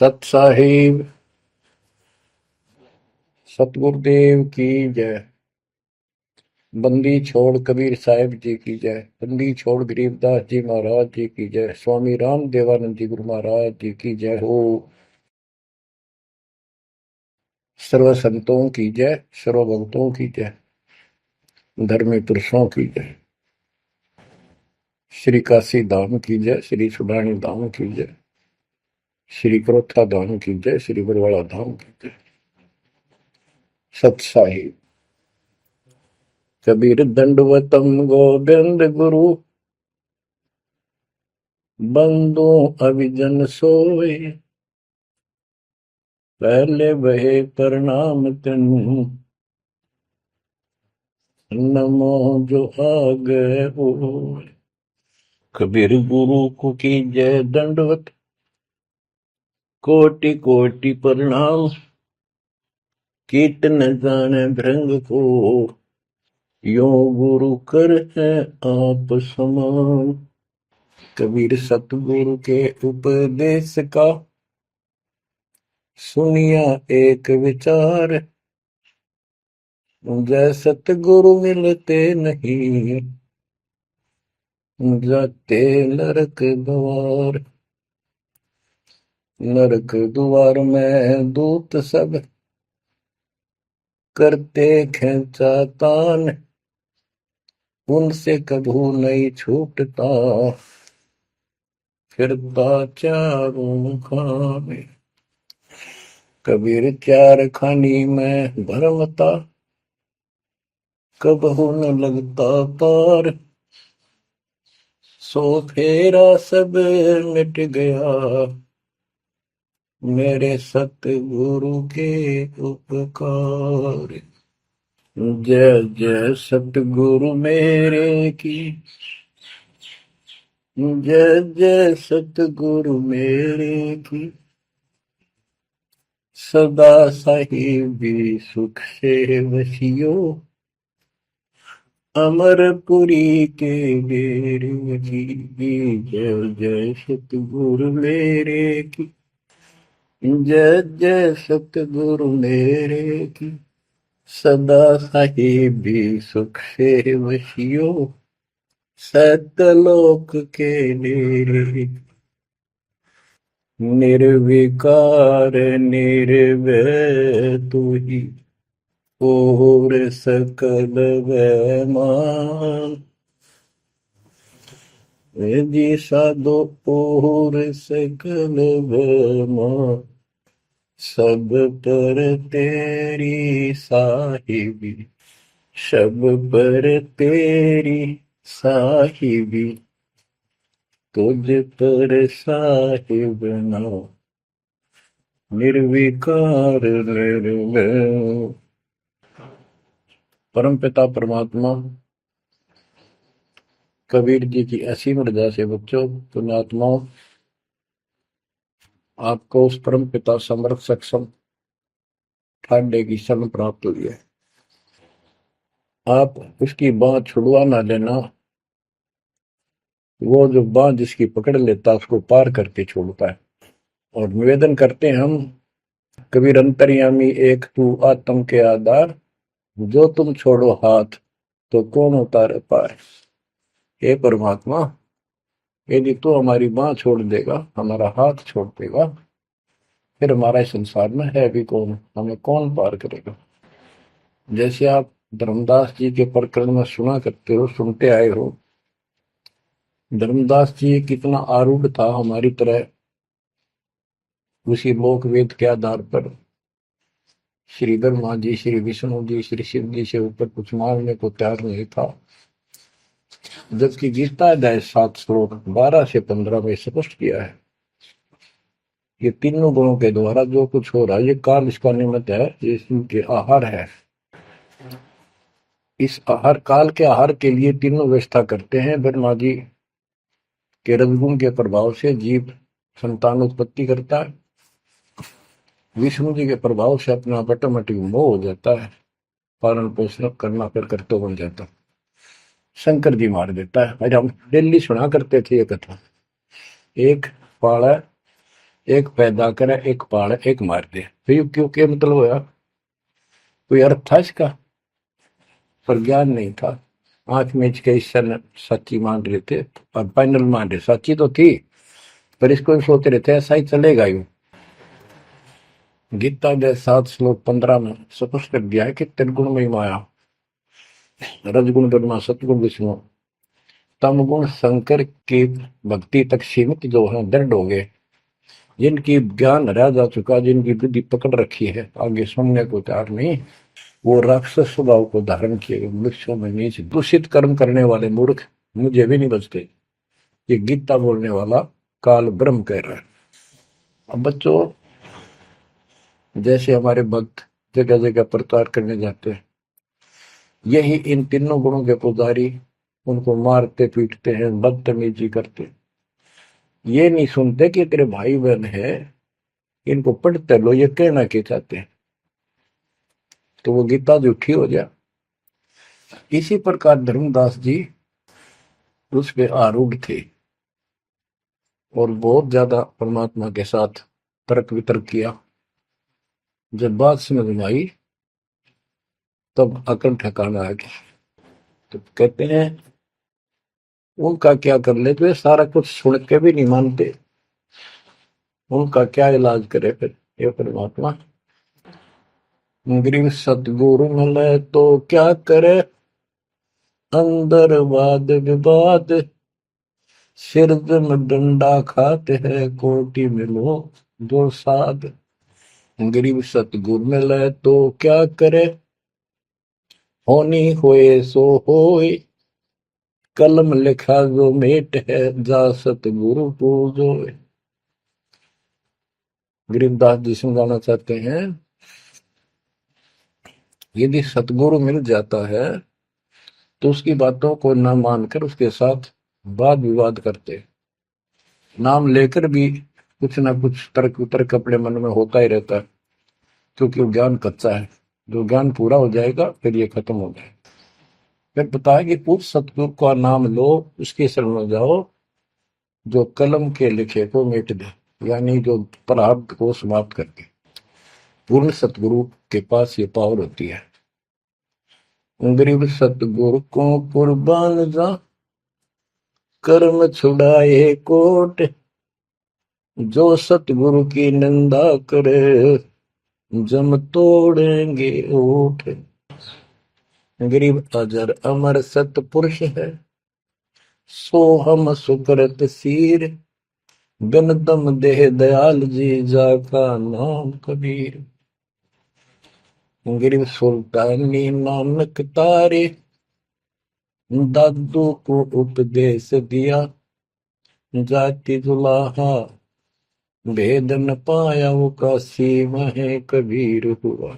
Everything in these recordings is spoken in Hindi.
सत साहिब सतगुरुदेव की जय। बंदी छोड़ कबीर साहिब जी की जय। बंदी छोड़ गरीबदास जी महाराज जी की जय। स्वामी राम देवानंद जी गुरु महाराज जी की जय हो। सर्व संतों की जय, सर्व भक्तों की जय, धर्मी पुरुषों की जय। श्री काशी धाम की जय, श्री सुडानी धाम की जय, श्री क्रोथा धाम की जय, श्री बरवाड़ा धाम की जय। सत साहिब कबीर दंडवतम गोविंद गुरु, बंदो अभिजन सोए, पहले बहे प्रणाम तिन, नमो जो आगे होए। कबीर गुरु को की जय दंडवत, कोटि कोटि प्रणाम, कीर्तन जाने भृंग को, यो गुरु कर है आप समान। कबीर सतगुरु के उपदेश का, सुनिया एक विचार, जय सतगुरु मिलते नहीं, जाते नरक द्वार। नरक द्वार में दूत सब, करते खेचा तान, उनसे कभू नहीं छूटता, फिरता चारों खाने। कबीर चार खानी में भरमता, कबहू न लगता पार, सो फेरा सब मिट गया, मेरे सतगुरु के उपकार। जय जय सतगुरु मेरे की, जय जय सतगुरु मेरे की, सदा साहिबी सुख से वसियो, अमरपुरी के मेरे की। जय जय सतगुरु मेरे की, जय जय सतगुरु मेरे की, सदा साहिबी सुख से वसियो, सतलोक के नेरे। निर्विकार निर्भय तू ही, और सकल वैमान। जी साधो और सकल वैमान, सब पर तेरी साहिबी, सब पर तेरी साहिबी, तुझ पर साहिब ना, निर्विकार निर्भय। परम पिता परमात्मा कबीर जी की असीम रजा से बच्चों, पुण्यात्माओं, आपको उस परम पिता समर्थ सक्षम ठाडे की शरण प्राप्त हुई है। आप उसकी बाह छुड़वा ना लेना, वो जो बाह जिसकी पकड़ लेता उसको पार करके छोड़ता है। और निवेदन करते हैं हम, कबीर अंतर्यामी एक तू आत्म के आधार, जो तुम छोड़ो हाथ तो कौन उतारे पार। हे परमात्मा, यदि तू हमारी बाह छोड़ देगा, हमारा हाथ छोड़ देगा, फिर हमारा इस संसार में है भी कौन, हमें कौन पार करेगा। जैसे आप धर्मदास जी के प्रकरण में सुना करते हो, सुनते आए हो, धर्मदास जी कितना आरूढ़ था हमारी तरह, उसी लोक वेद के आधार पर श्री ब्रह्मा जी, श्री विष्णु जी, श्री शिव जी से ऊपर कुछ मांगने को तैयार नहीं था। जबकि गीता अध्याय 7 श्लोक 12 से 15 में स्पष्ट किया है, ये तीनों गुणों के द्वारा जो कुछ हो रहा है, ये काल इसका निमित्त है, ये इनके आहार है। इस आहार, काल के आहार के लिए तीनों व्यवस्था करते हैं। ब्रह्मा जी के रजगुण के प्रभाव से जीव संतान उत्पत्ति करता है, विष्णु जी के प्रभाव से अपना ऑटोमेटिक मोह हो जाता है, पालन पोषण करना फिर कर्तव्य बन जाता है, शंकर जी मार देता है। आज हम डेली सुना करते थे ये कथा। एक पाड़ा एक पैदा करे, एक पाले, एक मार दे। फिर क्यों क्या मतलब होया? कोई अर्थ था इसका? पर ज्ञान नहीं था। आंख मीच के ईश्वर सच्ची मान रहे थे और फाइनल मान रहे, सच्ची तो थी पर इसको भी सोच रहे थे ऐसा ही चलेगा यूं। गीता के 7 श्लोक 15 में स्पष्ट कर दिया है कि त्रिगुण में माया, रजगुण ब्रह्मा, सतगुण विष्णु, तम गुण शंकर की भक्ति तक सीमित जो है दृढ़ हो गए, जिनकी ज्ञान हरा जा चुका, जिनकी बुद्धि पकड़ रखी है, आगे सुनने को तैयार नहीं, वो राक्षस स्वभाव को धारण किए गए मनुष्यों में नीच दूषित कर्म करने वाले मूर्ख मुझे भी नहीं बचते। ये गीता बोलने वाला काल ब्रह्म कह रहा है। अब बच्चों, जैसे हमारे भक्त जगह जगह प्रचार करने जाते हैं, यही इन तीनों गुणों के पुजारी उनको मारते पीटते हैं, बदतमीजी करते, ये नहीं सुनते कि तेरे भाई बहन है, इनको पढ़ते लो, ये कहना क्या चाहते हैं, तो वो गीता झूठी हो जाए। इसी प्रकार धर्मदास जी उस पे आरूढ़ थे और बहुत ज्यादा परमात्मा के साथ तर्क वितर्क किया। जब बात समझ में आई तब अकल ठिकाना आ गया। तो कहते हैं उनका क्या कर ले, तो ये सारा कुछ सुन के भी नहीं मानते, उनका क्या इलाज करे फिर ये परमात्मा? गरीब सतगुरु मिले तो क्या करे, अंदर वाद विवाद, सिर में डंडा खाते हैं, कोटि में लो दो साध। गरीब सतगुरु मिले तो क्या करे, होनी होए सो होए, कलम लिखा जो मेट है, जा सतगुरु पूजो। गरीबदास जी समझाना चाहते हैं, यदि सतगुरु मिल जाता है तो उसकी बातों को न मानकर उसके साथ वाद विवाद करते, नाम लेकर भी कुछ ना कुछ तर्क वितर्क अपने मन में होता ही रहता है, क्योंकि वो ज्ञान कच्चा है। जो ज्ञान पूरा हो जाएगा फिर ये खत्म हो जाएगा। फिर बताया कि उस सतगुरु का नाम लो, उसके शरण में जाओ जो कलम के लिखे को मिट दे, यानी जो प्रारब्ध को समाप्त करके। पूर्ण सतगुरु के पास ये पावर होती है। गरीब सतगुरु को कुर्बान जा, कर्म छुड़ाए कोट, जो सतगुरु की निंदा करे, जम तोड़ेंगे ओठ। गरीब अजर अमर सतपुरुष है, सो हम सुकृत सीर, बिन दम देह दयाल जी, जाका नाम कबीर। गरीब सुल्तानी नानक तारे, दादू को उपदेश दिया, जाति जुलाहा भेद न पाया, वो काशी में कबीर हुआ।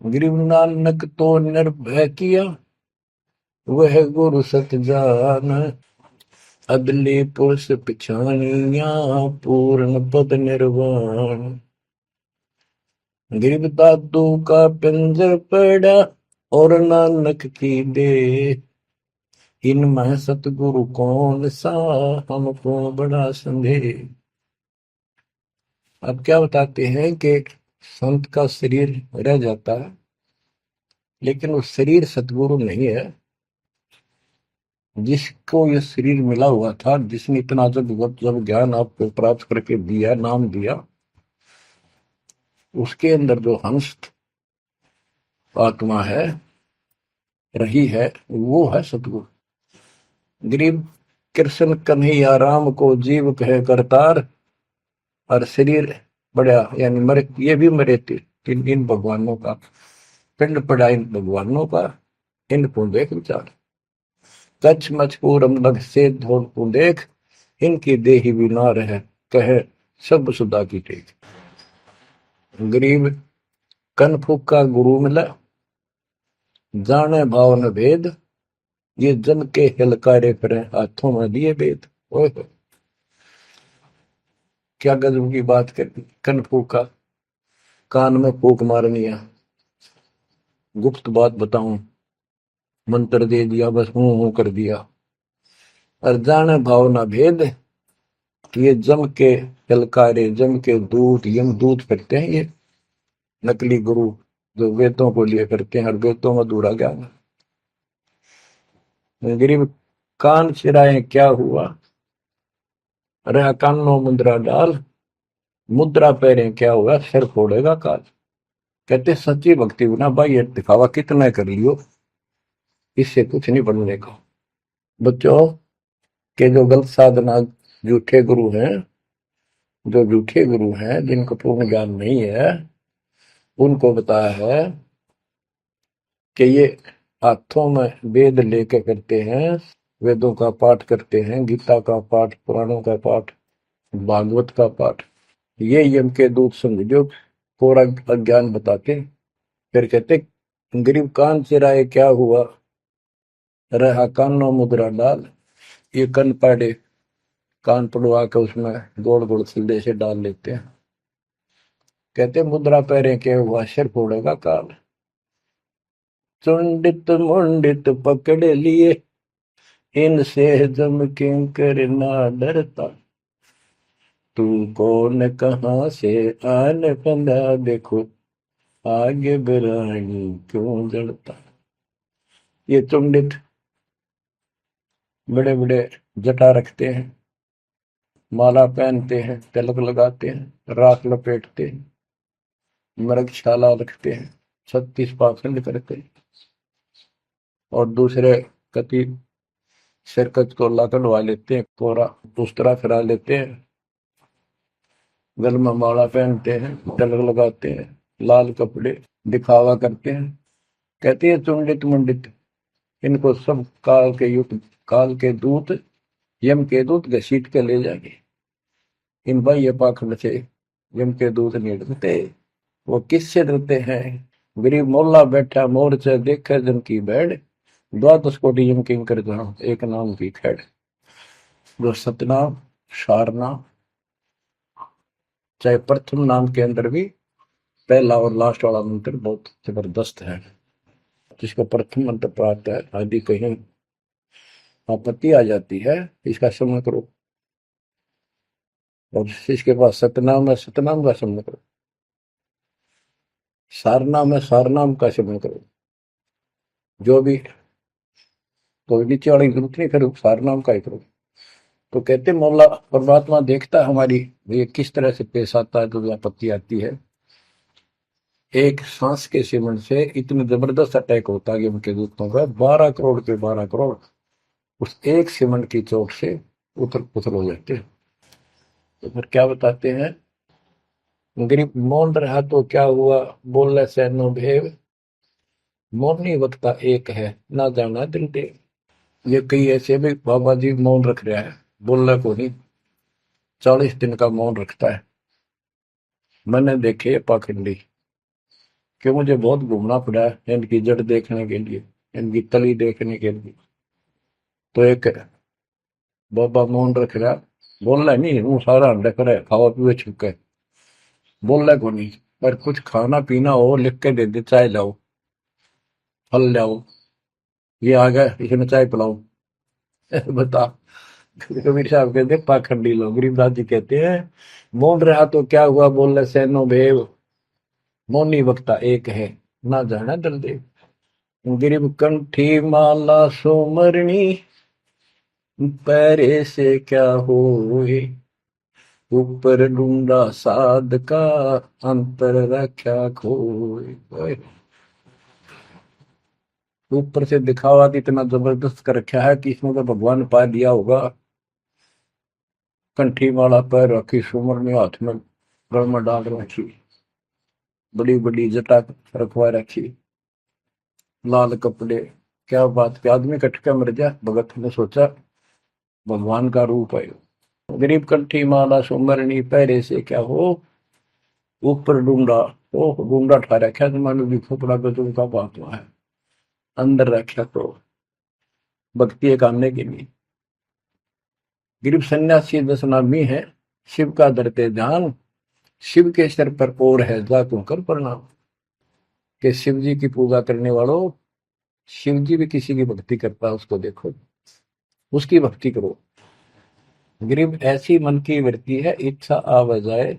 गरीब नानक तो निर्भय किया, वह गुरु सत जान, अदली पुरुष पिछानिया, पूर्ण पद निर्वाण। गरीब दादू का पिंजर पड़ा, और नानक की दे, इनमें सतगुरु कौन सा, हमको बड़ा संदेह। अब क्या बताते हैं कि संत का शरीर रह जाता है, लेकिन वो शरीर सतगुरु नहीं है। जिसको ये शरीर मिला हुआ था, जिसने इतना जब ज्ञान आपको प्राप्त करके दिया, नाम दिया, उसके अंदर जो हंस आत्मा है, रही है, वो है सतगुरु। गरीब कृष्ण कन्हैया राम को जीव कहे करतार, और शरीर बड़ा यानी मरे, ये भी मरे थे इन भगवानों का पिंड पड़ा, इन भगवानों का, इनको देख विचार, कच्छ मचपूरम लग से धोल को देख, इनकी देही भी ना रहे, कहे सब सुधा की टेक। गरीब कनफुक का गुरु मिला, जाने भाव न भेद, ये जन के हिलकारे फिरे, हाथों में दिए वेद। ओए क्या गजब की बात कर, कनफुक का कान में फूक मारनी है, गुप्त बात बताऊं, मंत्र दे दिया, बस हूं कर दिया। और जाने भाव न भेद, ये जम के ललकारे, जम के दूत, यम दूत करते हैं ये नकली गुरु जो वेदों को लिए करते हैं और वेदों में अधूरा ज्ञान। गरीब कान चिराए क्या हुआ, रहा कानों मुद्रा डाल, मुद्रा पैरे क्या हुआ, सिर फोड़ेगा काल। कहते सच्ची भक्ति बिना भाई ये दिखावा कितना कर लियो, इससे कुछ नहीं बनने का। बच्चों के जो गलत साधना, झूठे गुरु हैं, जो झूठे गुरु हैं जिनको पूर्ण ज्ञान नहीं है, उनको बताया है कि ये हाथों में वेद लेके करते हैं, वेदों का पाठ करते हैं, गीता का पाठ, पुराणों का पाठ, भागवत का पाठ। ये यम के दूत समझो पूरा अज्ञान बताते। फिर कहते गरीब कान चिराए क्या हुआ, रहा कानों मुद्रा डाल। ये कन पाड़े, कान पड़वा के उसमें गोड़ गोड़ सिल्ले से डाल लेते हैं। कहते मुद्रा पैरे के हुआ, सिर फोड़ेगा काल। चुंडित मुंडित पकड़ लिए, इनसे जम किंकर ना डरता। तू कौन कहाँ से आन बंदा, देखो आगे बिरानी क्यों जड़ता। ये चुंडित बड़े बड़े जटा रखते हैं, माला पहनते हैं, तिलक लगाते हैं, राख लपेटते हैं, मृगशाला रखते हैं, 36 पाखंड करते हैं, और दूसरे कति सिरकत को ला कढ़वा लेते हैं, कोरा दूसरा फिरा लेते हैं, गल में माला पहनते हैं, तिलक लगाते हैं, लाल कपड़े दिखावा करते हैं। कहते हैं चुंडित मुंडित, इनको सब काल के युग, काल के दूत, यम के दूत घसीट के ले जाएंगे। इन भाई ये पाखंड से यम के दूत नहीं डरते। वो किससे डरते हैं, गरीब मोल्ला बैठा मोर्चा देखे जन की बैठ, द्वादश कोटि यम किंकर जहां एक नाम की खैड़। जो सतनाम, सारनाम, चाहे प्रथम नाम के अंदर भी पहला और लास्ट वाला मंत्र बहुत जबरदस्त है। जिसको प्रथम मंत्र प्राप्त है, आदि कहीं आपत्ति आ जाती है, इसका श्रवण करो। और इसके पास सतनाम है, सतनाम का श्रवण करो। सारनाम है, सारनाम का श्रवण करो। जो भी कोई नीचे वाली जरूरत नहीं, फिर सारनाम का ही करो। तो कहते मौला परमात्मा देखता है हमारी ये किस तरह से पेश आता है, जो आपत्ति आती है। एक सांस के सेवन से इतने जबरदस्त अटैक होता है कि उनके दूतों का 12 करोड़ के 12 करोड़ उस एक सीमेंट की चोट से उथल पुथल हो जाते हैं। तो फिर क्या बताते हैं, गरीब मौन रहा तो क्या हुआ, बोले सैनो भेव, मौन ही वक्ता एक है, ना जाना दिल देव। ये कई ऐसे भी बाबा जी मौन रख रहा है, बोलने को नहीं, 40 दिन का मौन रखता है। मैंने देखे पाखंडी कि मुझे बहुत घूमना पड़ा है इनकी जड़ देखने के लिए, इनकी तली देखने के लिए। तो एक बाबा मौन रख रहा, बोलना नहीं, वो सारा अंडा करे खावा पीवे छुके, बोलना को नहीं। पर कुछ खाना पीना हो लिख के दे दे, चाय लाओ, फल लाओ, ये आ गया इसमें चाय पिलाओ। बता। कबीर साहब कहते पाखंडी लोग, गरीबदास जी कहते हैं मौन रहा तो क्या हुआ, बोल सैनो भेव, मौनी वक्ता एक है, ना जाना दल देव। गरीब कंठी माला सोमरणी, पैरे से क्या होए, ऊपर ढूंढा साध का, अंतर रख्या खोए। ऊपर से दिखावा इतना जबरदस्त कर रखा है कि इसमें तो भगवान पा दिया होगा। कंठी माला पैर रखी, सुमरनी हाथ में गल में डाल रखी, बड़ी बड़ी जटा रखवा रखी, लाल कपड़े। क्या बात के आदमी कटका मर जा, भगत ने सोचा भगवान का रूप है। गरीब कंठी माला सुमरनी, पैरे से क्या हो, ऊपर डूंडा, ओ डूंडा ठा रखा, तुम्हारे भी खोपड़ा गजब का बात हुआ है, अंदर रखा तो भक्ति करने के लिए। गरीब सन्यासी दशनामी है, शिव का धरते ध्यान, शिव के सर पर और है जातों कर प्रणाम। कि शिव जी की पूजा करने वालों, शिव जी भी किसी की भक्ति करता है, उसको देखो, उसकी भक्ति करो। गरीब ऐसी मन की वृत्ति है, इच्छा आव जाए,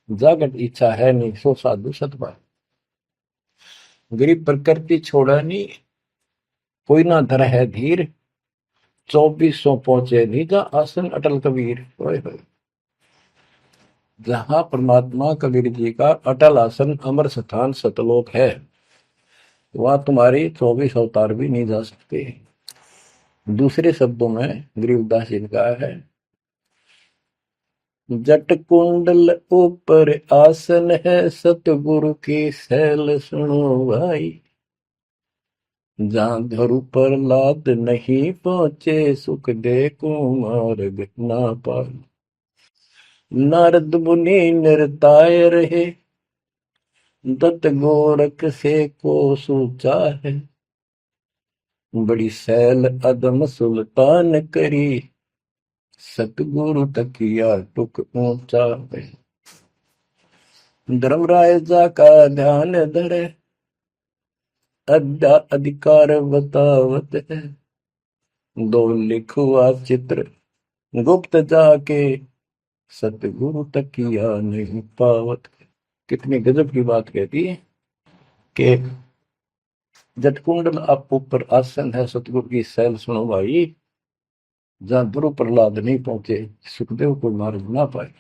जागट इच्छा है नहीं, सो साधु सतपाल। गरीब प्रकृति छोड़ा नहीं, कोई ना धर है धीर, 2400 पहुंचे निजा आसन अटल कबीर। ओए होए। जहां परमात्मा कबीर जी का अटल आसन अमर स्थान सतलोक है, वहां तुम्हारी 24 अवतार भी नहीं जा सकते। दूसरे शब्दों में गरीबदास जी ने कहा है, जट कुंडल ऊपर आसन है, सतगुरु की सैल सुनो भाई। जहां धरु पर लाद नहीं पहुंचे, सुख दे कुमार्ग ना पाए। नारद मुनि निरताय रहे, दत्त गोरख से को सूचा है। बड़ी सैल अदम सुल्तान करी, सतगुरु तकिया टुक ऊंचा है। धर्मराय जा का ध्यान धरे, अद्या अधिकार बतावत है। दो लिखुआ चित्र गुप्त जाके, सतगुरु तकिया नहीं पावत। कितनी गजब की बात कहती है कि जटकुंडल आप ऊपर आसन है, सतगुरु की सैल सुनो भाई। जहां ध्रुव प्रहलाद नहीं पहुंचे, सुखदेव को मार्ग ना पाए।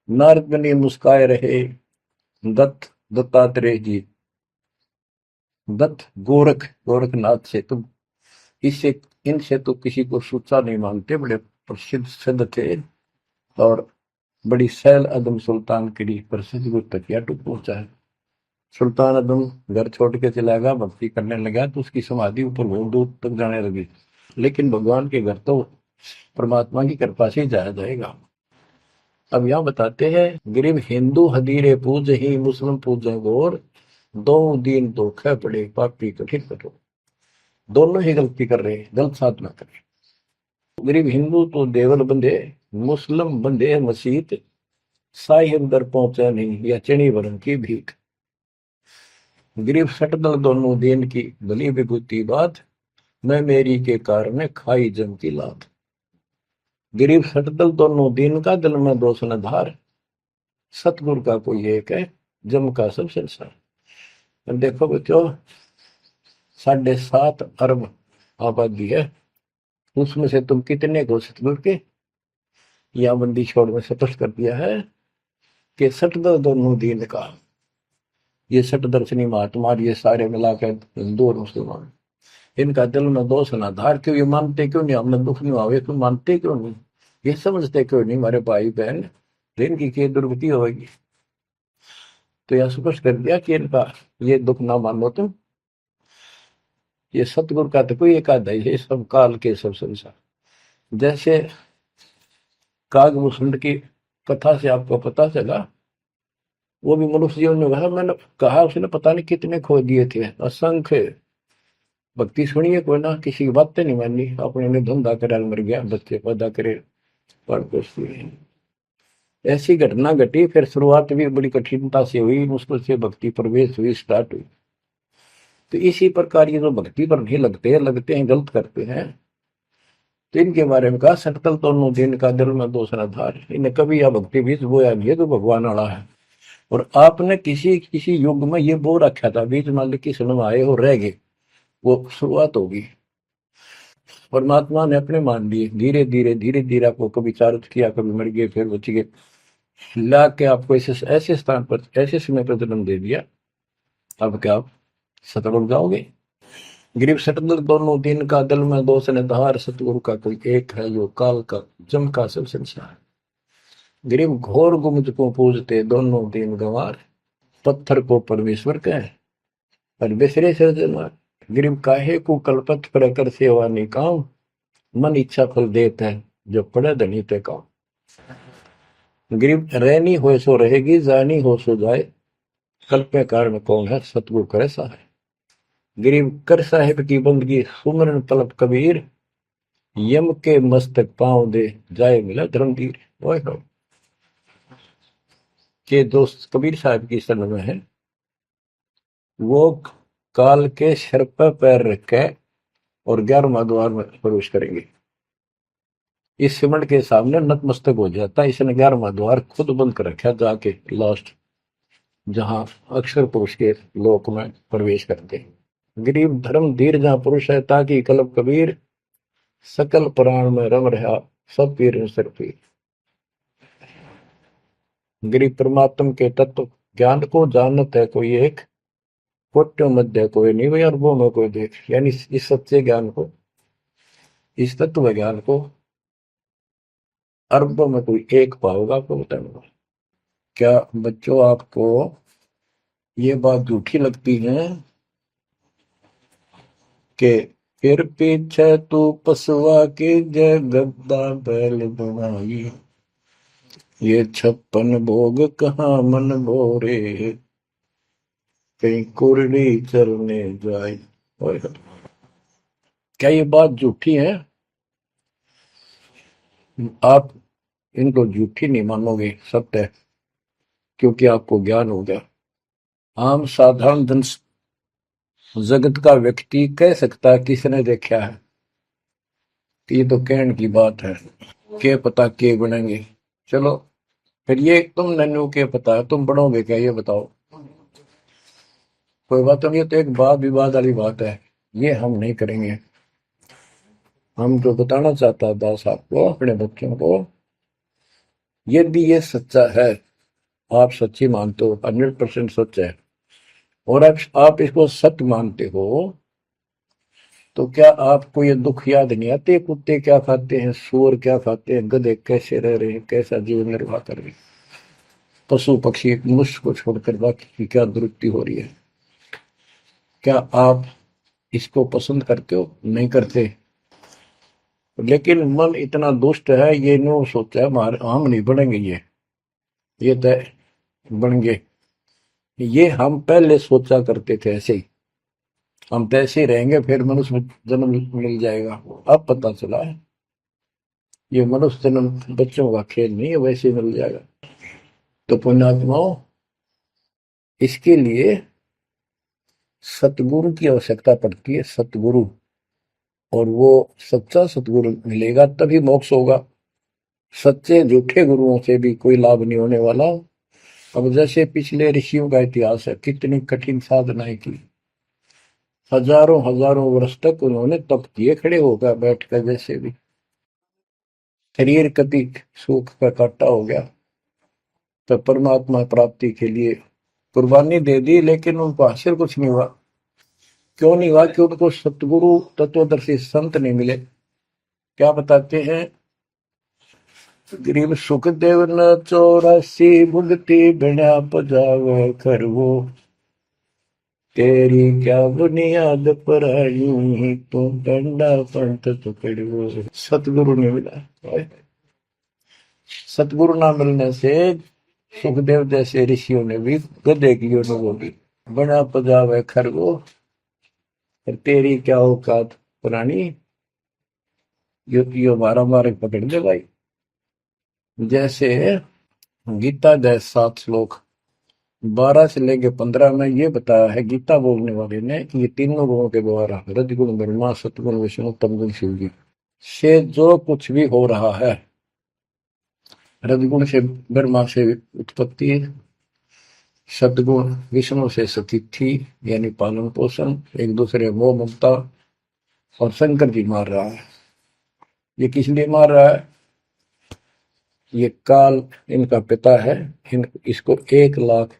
नारद मुनि मुस्काए रहे, दत्तात्रेय जी, दत्त गोरख गोरखनाथ से तुम इससे इनसे तो किसी को सूचा नहीं मानते, बड़े प्रसिद्ध सिद्ध थे। और बड़ी सैल अदम सुल्तान की प्रसिद्ध गुरु तकिया टूट पहुंचा है। सुल्तान अदम घर छोड़ के चला गया, भक्ति करने लगा, तो उसकी समाधि ऊपर बहुत दूर तक जाने लगी। लेकिन भगवान के घर तो परमात्मा की कृपा से ही जाया जाएगा। अब यहाँ बताते हैं, गरीब हिंदू हदीरे पूज ही, मुस्लिम पूजे गोर, दो दीन धोखे पड़े, पापी कठिन कठोर। दोनों ही गलती कर रहे हैं, गलत साधना कर रहे हैं। गरीब हिंदू तो देवल बंधे, मुस्लिम बंधे मसीत, साई अंदर पहुंचा नहीं, या चणी वरण की भीख। गरीब सटदल दोनों दीन की, भली विभूति बात, मैं मेरी के कारण खाई जम की लात। गरीब सटदल दोनों दीन का, दिल में दोष न धार, सतगुरु का कोई एक है, जम का सब संसार। देखो बच्चों, 7.5 अरब आबादी है, उसमें से तुम कितने को सतगुरु के, या बंदी छोड़ में स्पष्ट कर दिया है कि सटदल दोनों दीन का। ये सट दर्शनी महात्मा, ये सारे मिलाकर हिंदू और मुसलमान, इनका दिल में दोष ना धार। क्यों? ये मानते क्यों नहीं हमने दुख नहीं आवे? क्यों मानते क्यों नहीं? ये समझते क्यों नहीं हमारे भाई बहन, इनकी क्या दुर्गति होगी? तो यह स्पष्ट कर दिया कि इनका ये दुख ना मानो तुम। ये सतगुरु का तो कोई एक आधा ही है, सब काल के सब संसार। जैसे कागभूषण की कथा से आपको पता चला, वो भी मनुष्य जीवन में कहा, मैंने कहा उसने पता नहीं कितने खो दिए थे, असंख्य। भक्ति सुनिए कोई ना, किसी की बातें नहीं मानी, अपने ने धंधा करे मर गया, बच्चे पैदा करे पर कुछ नहीं। ऐसी घटना घटी, फिर शुरुआत भी बड़ी कठिनता से हुई, मुश्किल से भक्ति प्रवेश हुई, स्टार्ट हुई। तो इसी प्रकार ये जो भक्ति पर नहीं लगते हैं गलत करते हैं, तो इनके बारे में कहा, सटकल दोनों दिन का, दिल में दोष न धार। इन्हें कभी यह भक्ति बीज बोया नहीं है, तो भगवान वाला है। और आपने किसी किसी युग में ये बो रखा था, बीज मान ली किसी में आए हो रह गए, वो शुरुआत होगी। परमात्मा ने अपने मान लिए, धीरे धीरे धीरे धीरे आपको कभी चारित किया, कभी मर गए, फिर बच गए, ला के आपको ऐसे ऐसे स्थान पर, ऐसे समय पर जन्म दे दिया। अब क्या आप सतगुरु जाओगे? गरीब सतगुरु दोनों दिन का, दिल में दोष ने धार, सतगुरु का कोई एक है, यो काल का जम का सब संसार। गरीब घोर गुमज को पूजते, दोनों दिन गंवार, पत्थर को परमेश्वर कहे, पर बिसरे सृजनहार। गरीब काहे को कल्पत पर कर सेवा निकाम, मन इच्छा फल देता है, जो पड़े धनी पे काम। गरीब रहनी हो सो रहेगी, जानी हो सो जाए, कल्पे कारण कौन है, सतगुरु करे सहाय। गरीब कर साहिब की बंदगी, सुमरन तलब कबीर, यम के मस्तक पांव दे, जाए मिला धर्मवीर। ओए हो, के दोस्त कबीर साहब की शरण में है, वो काल के सिर पर पैर रख के और 11वां द्वार में प्रवेश करेंगे। इस सिमट के सामने नतमस्तक हो जाता है। इसने 11वां द्वार खुद बंद कर रखा जाके लास्ट, जहां अक्षर पुरुष के लोक में प्रवेश करते। गरीब धर्म धीर जहां पुरुष है, ताकि कलब कबीर सकल प्राण में रम रहा सब पीर सिर पीर। गरीब परमात्म के तत्व ज्ञान को जानत है कोई एक, कोट्यों मध्य कोई नहीं भाई, अरबों में कोई देख। यानी इस सच्चे ज्ञान को, इस तत्व ज्ञान को अरबों में कोई एक पाओगा, आपको बताऊंगा। क्या बच्चों आपको ये बात झूठी लगती है कि फिर पीछे तू पसवा के जय गद्दा बैल बनाई, ये 56 भोग कहाँ मन भोरे, कहीं कुरड़ी चरने जाए। क्या ये बात झूठी है? आप इनको झूठी नहीं मानोगे, सत्य है, क्योंकि आपको ज्ञान हो गया। आम साधारण जन जगत का व्यक्ति कह सकता है किसने देखा है, ये तो कहने की बात है, के पता के बनेंगे। चलो फिर ये तुम नन्नू के पता है, तुम बढ़ोगे क्या ये बताओ। कोई बात नहीं, ये तो एक वाद विवाद वाली बात है, ये हम नहीं करेंगे। हम जो बताना चाहता दास आपको, अपने बच्चों को, यदि ये सच्चा है, आप सच्ची मानते हो, 100% सच है, और आप इसको सत्य मानते हो, तो क्या आपको ये दुख याद नहीं आते? कुत्ते क्या खाते हैं, सूअर क्या खाते हैं, गधे कैसे रह रहे हैं, कैसा जीवन निर्वाह कर रहे हैं, पशु पक्षी मनुष्य को छोड़कर बाकी की क्या दुरुक्ति हो रही है। क्या आप इसको पसंद करते हो? नहीं करते। लेकिन मन इतना दुष्ट है, ये नो सोचा है हमारे हम नहीं बनेंगे, ये तय बन गए। ये हम पहले सोचा करते थे ऐसे ही, हम तो ऐसे ही रहेंगे, फिर मनुष्य जन्म मिल जाएगा। अब पता चला है ये मनुष्य जन्म बच्चों का खेल नहीं है, वैसे ही मिल जाएगा। तो पुण्यात्माओं, इसके लिए सतगुरु की आवश्यकता पड़ती है, सतगुरु। और वो सच्चा सतगुरु मिलेगा तभी मोक्ष होगा। सच्चे झूठे गुरुओं से भी कोई लाभ नहीं होने वाला। अब जैसे पिछले ऋषियों का इतिहास है, कितनी कठिन साधनाएं की, हजारों हजारों वर्ष तक उन्होंने तप किए, खड़े होकर बैठकर, जैसे भी शरीर कति सुख का काटा हो गया, तो परमात्मा प्राप्ति के लिए कुर्बानी दे दी, लेकिन उनको हासिल कुछ नहीं हुआ। क्यों नहीं हुआ? कि उनको सतगुरु तत्वदर्शी संत नहीं मिले। क्या बताते हैं? गरीब सुखदेव न 84 भुगती बिना पजावे खरवो, तेरी क्या बुनियाद पर आई, तू डंडा पंथ पकड़ो। सतगुरु नहीं मिला। सतगुरु ना मिलने से सुखदेव जैसे ऋषियों ने भी गधे की अनुभव की, बना पजावे खरगो, तेरी क्या औकात पुरानी, यो मारा मारे पकड़ दे भाई। जैसे गीता जय 7 श्लोक 12 से लेके 15 में ये बताया है गीता बोलने वाले ने कि ये तीनों गुणों के द्वारा, रजगुण ब्रह्मा, सतगुण विष्णु, तमगुण शिव जी से जो कुछ भी हो रहा है, रजगुण से ब्रह्मा से उत्पत्ति, सतगुण विष्णु से स्थिति यानी पालन पोषण, एक दूसरे मोह ममता, और शंकर जी मार रहा है। ये किस लिए मार रहा है? ये काल इनका पिता है, इसको 1 लाख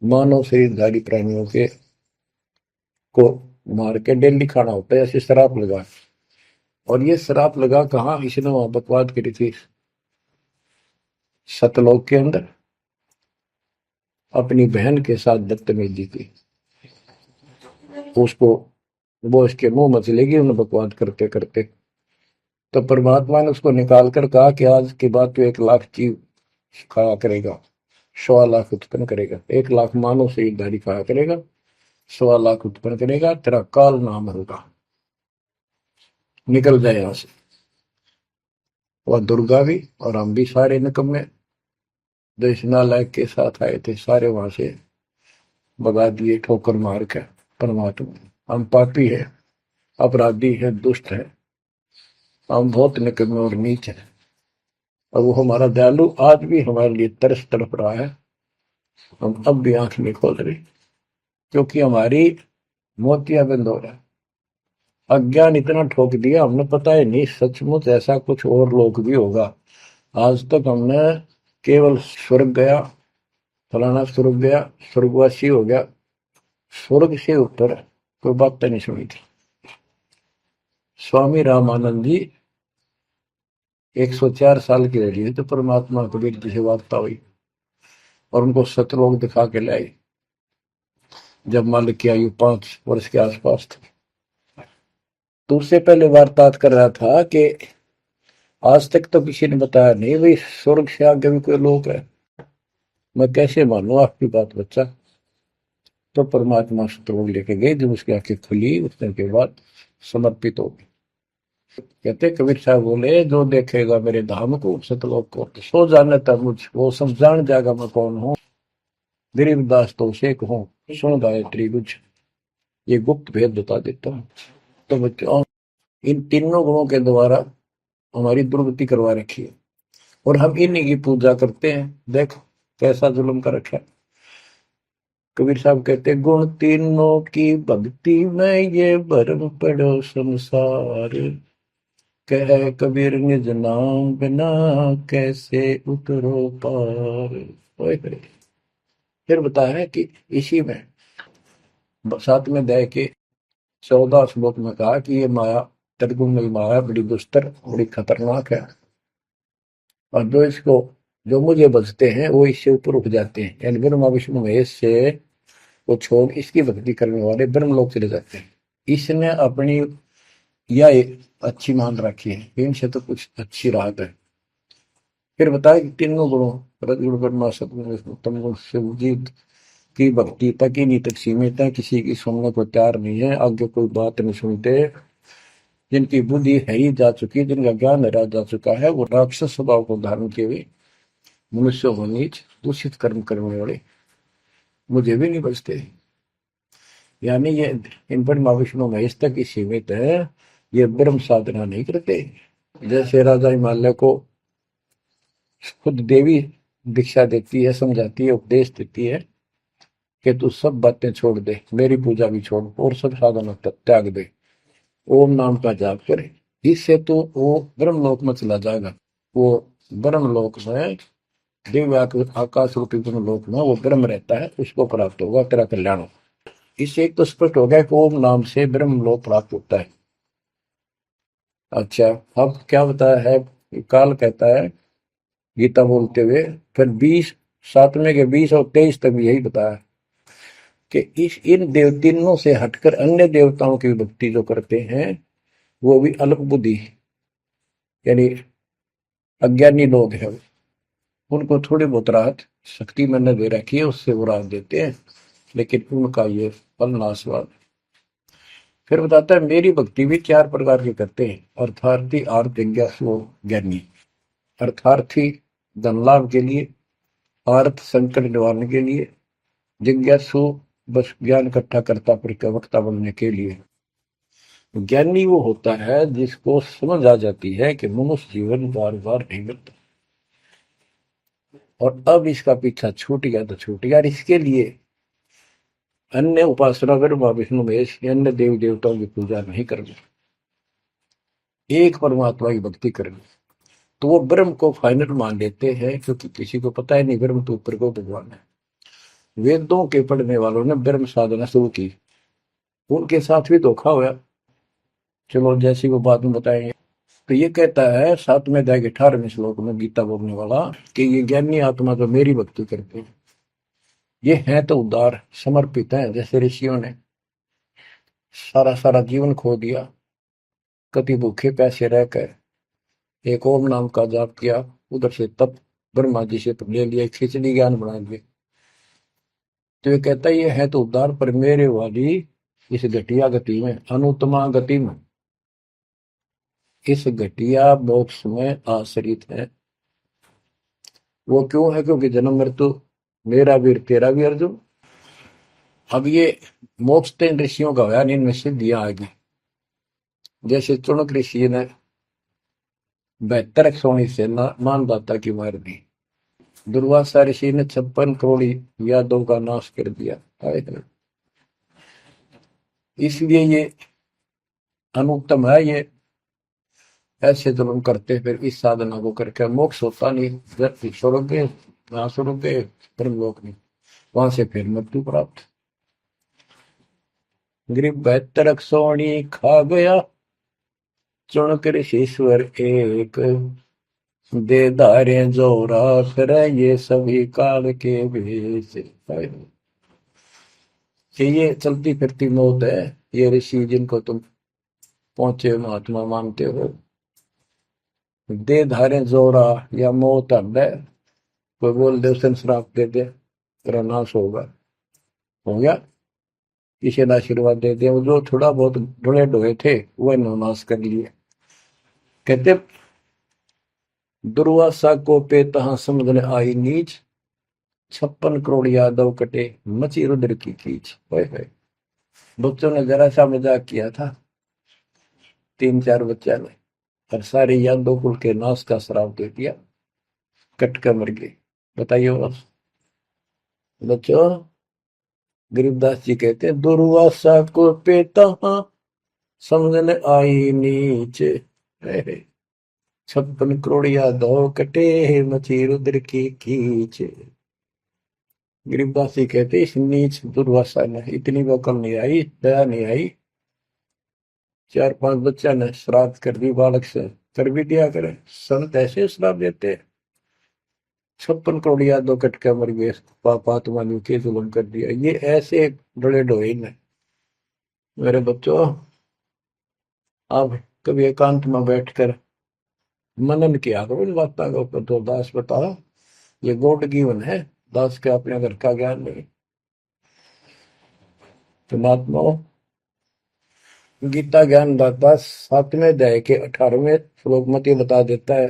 मानव शरीरधारी प्राणियों के को मार के डेली खाना होता है, ऐसे शराब लगा। और ये शराब लगा कहाँ? इसने वहां बकवाद करी थी सतलोक के अंदर, अपनी बहन के साथ बदतमीजी की, उसको वो इसके मुंह में चलेगी उन्हें बकवाद करते करते। तो परमात्मा ने उसको निकाल कर कहा कि आज के बाद तो 1 लाख जीव खाया करेगा, 1.25 लाख उत्पन्न करेगा, 1 लाख मानव शरीरधारी खाया करेगा, 1.25 लाख उत्पन्न करेगा, तेरा काल नाम होगा, निकल जाए यहां से। वह दुर्गा भी और हम भी सारे निकम्मे जो इस नालायक के साथ आए थे, सारे वहां से भगा दिए ठोकर मार के। परमात्मा हम पापी है, अपराधी है, दुष्ट है, हम बहुत निकम्मे और नीच हैं, और वो हमारा दयालु आज भी हमारे लिए तरस तड़प रहा है। हम अब भी आंख नहीं खोल रहे, क्योंकि हमारी मोतियां बंद हो रहा है। अज्ञान इतना ठोक दिया, हमने पता ही नहीं सचमुच ऐसा कुछ और लोक भी होगा। आज तक हमने केवल स्वर्ग गया, फलाना स्वर्ग गया, स्वर्गवासी हो गया, स्वर्ग से ऊपर कोई बात नहीं सुनी थी। स्वामी रामानंद जी 104 साल की रही तो परमात्मा कबीर जी से वार्ता हुई और उनको सतलोक दिखा के लाई, जब मालिक की आयु 5 वर्ष के आसपास थी। तो उससे पहले वार्तालाप कर रहा था कि आज तक तो किसी ने बताया नहीं भाई स्वर्ग से आगे भी कोई लोक है, मैं कैसे मानूं आपकी बात बच्चा। तो परमात्मा सतलोक लेके गए, जब उसकी आंखें खुली उतने के बाद समर्पित हो गई। कहते कबीर साहब बोले, जो देखेगा मेरे धाम को सतलोक को सो जाने तक मुझ वो सब जान जाएगा मैं कौन हूँ। गरीबदास तो उसे कहूँ सुन गायत्री कुछ, ये गुप्त भेद बता देता हूँ। तो बच्चों इन तीनों गुणों के द्वारा हमारी दुर्गति करवा रखी है, और हम इन्हीं की पूजा करते हैं। देख कैसा जुल्म कर रखा है। कबीर साहब कहते गुण तीनों की भक्ति में ये भरम पड़ो संसार, कह कबीर निज नाम बिना कैसे उतरो पार। ओए होए। फिर बताया है कि इसी में 7वें अध्याय के 14 श्लोक में कहा कि ये माया त्रिगुण माया बड़ी दुस्तर बड़ी खतरनाक है, और जो मुझे बचते हैं वो इससे ऊपर उठ जाते हैं, यानी ब्रह्मा विष्णु महेश से वो छोड़ इसकी भक्ति करने वाले ब्रह्मलोक चले जाते हैं। इसने अपनी यह अच्छी मान रखी है, इनसे तो कुछ अच्छी राहत है। फिर बताया कि तीनों गुणों रजगुण ब्रह्मा सतगुण विष्णु तम गुण शिव जी की भक्ति तक ही नहीं तक सीमित है, किसी की सुनने को तैयार नहीं है, आगे कोई बात नहीं सुनते। जिनकी बुद्धि है ही जा चुकी, जिनका ज्ञान हरा जा चुका है, वो राक्षस स्वभाव को धारण किए हुए मनुष्य हो नीच दूषित कर्म करने वाले मुझे भी नहीं बचते। यानी ये इन पर माँ विष्णु महेश तक ही सीमित है, ये ब्रह्म साधना नहीं करते। जैसे राजा हिमालय को खुद देवी दीक्षा देती है, समझाती है, उपदेश देती है कि तू सब बातें छोड़ दे, मेरी पूजा भी छोड़ और सब साधना त्याग दे, ओम नाम का जाप करे, इससे तो वो ब्रह्मलोक में चला जाएगा। वो ब्रह्मलोक में दिव्य आकाश रूपी ब्रह्मलोक में वो ब्रह्म रहता है, उसको प्राप्त होगा, तेरा कल्याण हो। इससे एक तो स्पष्ट हो गया कि ओम नाम से ब्रह्मलोक प्राप्त होता है। अच्छा, अब क्या बताया है, काल कहता है गीता बोलते हुए, फिर 7वें के 20 और 23 तक भी यही बताया कि इन तीनों से हटकर अन्य देवताओं की भक्ति जो करते हैं वो भी अल्प बुद्धि यानी अज्ञानी लोग हैं, उनको थोड़ी बहुत राहत शक्ति मैंने दे रखी है, उससे वो राहत देते हैं, लेकिन उनका ये फल नाशवान। फिर बताता है मेरी भक्ति भी 4 प्रकार की करते हैं, अर्थार्थी आर्थ जिज्ञासु ज्ञानी। अर्थार्थी धन लाभ के लिए, आर्थ संकट निवारण के लिए, जिज्ञासु बस ज्ञान इकट्ठा करता प्रवक्ता बनने के लिए। ज्ञानी वो होता है जिसको समझ आ जाती है कि मनुष्य जीवन बार बार नहीं मिलता, और अब इसका पीछा छूट गया तो छूट गया, इसके लिए अन्य उपासना ब्रह्मा विष्णु महेश अन्य देवी देवताओं की पूजा नहीं करनी, एक परमात्मा की भक्ति करनी। तो वो ब्रह्म को फाइनल मान लेते हैं, क्योंकि किसी को पता ही नहीं ब्रह्म तो ऊपर को भगवान है। वेदों के पढ़ने वालों ने ब्रह्म साधना शुरू की, उनके साथ भी धोखा हुआ। चलो जैसी वो बात में बताएंगे। तो ये कहता है 7वें अध्याय के 18वें श्लोक में गीता बोलने वाला कि ये ज्ञानी आत्मा जो मेरी भक्ति करते हैं ये हैं तो उदार समर्पित है, जैसे ऋषियों ने सारा सारा जीवन खो दिया, कभी भूखे प्यासे रहकर एक ओम नाम का जाप किया, उधर से तप ब्रह्मा जी से ले लिया, खिचड़ी ज्ञान बना दिए। तो ये कहता है ये है तो उदार, पर मेरे वाली इस घटिया गति में, अनुत्तमा गति में, इस घटिया मोक्ष में आश्रित है। वो क्यों है, क्योंकि जन्म मृत्यु मेरा वीर तेरा भी अर्जुन। अब ये मोक्ष तो इन ऋषियों का होया, इनमें सिद्धियां आ गई। जैसे चुनक ऋषि ने 72 सोनी से मानदाता की मार दी। दुर्वासा ऋषि ने 56 करोड़ यादव का नाश कर दिया। इसलिए ये अनुत्तम है। ये ऐसे जुल्म करते फिर इस साधना को करके मोक्ष होता नहीं, छोड़ोगे वहां छोड़ोगे ब्रह्मलोक नहीं, वहां से फिर मृत्यु प्राप्त। गरीब 72 सोनी खा गया चुन कर ईश्वर एक, दे धारे जोरा फिर ये सभी काल के भेष। कि ये चलती फिरती मौत है। ये ऋषि जिनको तुम पहुंचे महात्मा मानते हो, दे धारे जोरा या मौत है। कोई बोल दे उसे श्राप दे दे तेरा नाश होगा, हो गया। किसी ने आशीर्वाद दे दिया, वो जो थोड़ा बहुत ढोए ढोए थे वह नाश कर लिए। कहते दुर्वासा को पे तहां समझने आई नीच, 56 करोड़ यादव कटे मची रुद्र की कीच। बच्चों ने जरा सा मजाक किया था, 3-4 बच्चा ने, और सारे यादव कुल के नाश का श्राप दे दिया, कट कर मर गए। बताइए बस बच्चों। गरीबदास जी कहते हैं दुर्वासा को पे तहां समझने आई नीच, 56 करोड़ यादव कटे मची रुद्र की कीच। गरीबदास जी कहते इस नीच दुर्वासा ने इतनी वकल नहीं आई, दया नहीं आई। 4-5 बच्चा ने श्राद्ध कर दी, बालक से कर भी दिया करे। संत ऐसे श्राप देते, 56 करोड़ यादव कट के मर गए, पापात्मा ने के जुल्म कर दिया। ये ऐसे डोले ढोए ने। मेरे बच्चों, आप कभी एकांत में बैठकर मनन किया करो इन बातों का ऊपर। तो दास बताओ, ये गॉड गिवन है, दास के अपने घर का ज्ञान नहीं। तो महात्माओं, गीता ज्ञान दाता 7वें अध्याय के 18वें श्लोक में ये बता देता है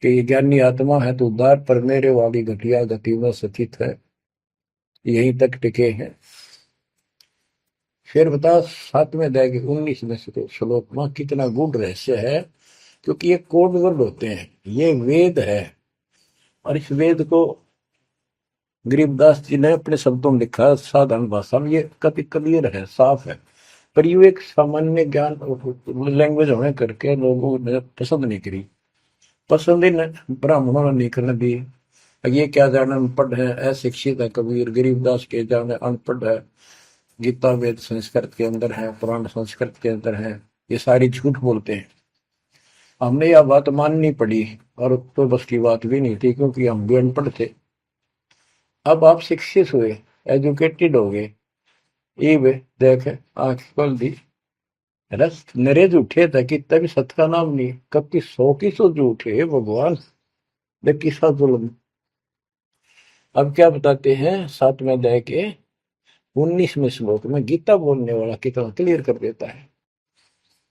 कि ज्ञानी आत्मा है तो उद्धार पर मेरे वाली घटिया गति में स्थित है, यहीं तक टिके हैं। फिर बता 7वें अध्याय के 19वें श्लोक में कितना गूढ़ रहस्य है, क्योंकि ये कोड वर्ड होते हैं, ये वेद है। और इस वेद को गरीबदास जी ने अपने शब्दों में लिखा, साधारण भाषा में। ये कति क्लियर है, साफ है, पर ये एक सामान्य ज्ञान लैंग्वेज होने करके लोगों ने पसंद नहीं करी। पसंद ही ब्राह्मणों ने नहीं करने दी। ये क्या जाने अनपढ़ है, अशिक्षित है कबीर। गरीबदास के जाने अनपढ़ है, गीता वेद संस्कृत के अंदर है, पुराण संस्कृत के अंदर है, ये सारी झूठ बोलते हैं। हमने यह बात माननी पड़ी, और तो बस की बात भी नहीं थी, क्योंकि हम भी अनपढ़ थे। अब आप शिक्षित हुए, एजुकेटेड हो गए, ये देख आंख खोल दी। रस नरे झूठे था कि तभी सत का नाम नहीं, कब की 100 की 100 झूठे भगवान, देख किसा जुल्म। अब क्या बताते हैं 7वें अध्याय के 19वें श्लोक में, गीता बोलने वाला कितना क्लियर कर देता है।